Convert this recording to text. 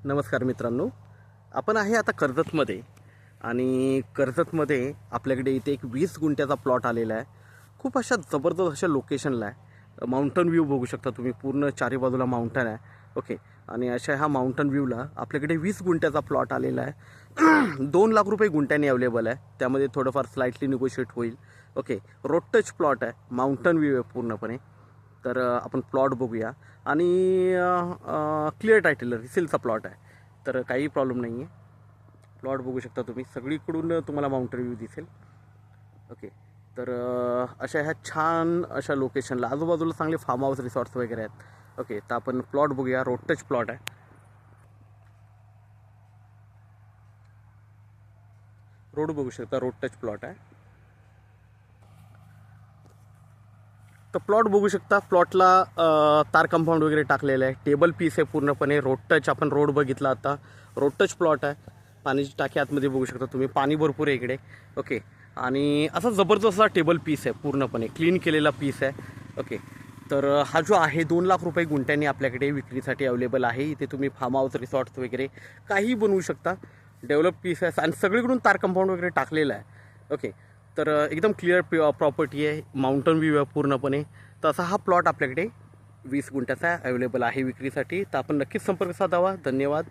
नमस्कार मित्रांनो, आपण आहे आता कर्जतमध्ये आणि कर्जतमध्ये आपल्याकडे इथे एक 20 गुंठ्याचा प्लॉट आलेला आहे. खूप अशा जबरदस्त अशा लोकेशनला आहे. माउंटन व्ह्यू बघू शकता तुम्ही, पूर्ण चारी बाजूला माउंटन आहे. ओके, आणि अशा ह्या माउंटन व्ह्यूला आपल्याकडे 20 गुंठ्याचा प्लॉट आलेला आहे. 2 लाख रुपये गुंठ्याने अवेलेबल आहे. त्यामध्ये थोडंफार स्लाइटली निगोशिएट होईल. ओके, रोड टच प्लॉट आहे, माउंटन व्ह्यू आहे पूर्णपणे. तर आपण प्लॉट बघूया आणि क्लिअर टायटल रिसेलचा प्लॉट आहे, तर काही प्रॉब्लेम नाही आहे. प्लॉट बघू शकता तुम्ही, सगळीकडून तुम्हाला माउंटन व्ह्यू दिसेल. ओके, तर अशा ह्या छान अशा लोकेशनला आजूबाजूला चांगले फार्म हाऊस रिसॉर्ट्स वगैरे आहेत. ओके, तर आपण प्लॉट बघूया. रोड टच प्लॉट आहे. रोड बघू शकता, रोड टच प्लॉट आहे. तर प्लॉट बघू शकता, प्लॉटला तार कंपाऊंड वगैरे टाकलेलं आहे. टेबल पीस आहे पूर्णपणे. रोड टच, आपण रोड बघितला आता. रोड टच प्लॉट आहे. पाण्याची टाकी आतमध्ये बघू शकता तुम्ही, पाणी भरपूर आहे इकडे. ओके, आणि असा जबरदस्त असा टेबल पीस आहे, पूर्णपणे क्लीन केलेला पीस आहे. ओके, तर हा जो आहे 2 लाख रुपये गुंठ्याने आपल्याकडे विक्रीसाठी अवेलेबल आहे. इथे तुम्ही फार्म हाऊस रिसॉर्ट्स वगैरे काही बनवू शकता. डेव्हलप पीस आहे आणि सगळीकडून तार कंपाऊंड वगैरे टाकलेलं आहे. ओके, तर एकदम क्लिअर प्रॉपर्टी आहे, माउंटन व्ह्यू आहे पूर्णपणे. तर असा हा प्लॉट आपल्याकडे 20 गुंठ्याचा अवेलेबल आहे विक्रीसाठी. तर आपण नक्कीच संपर्क साधावा. धन्यवाद.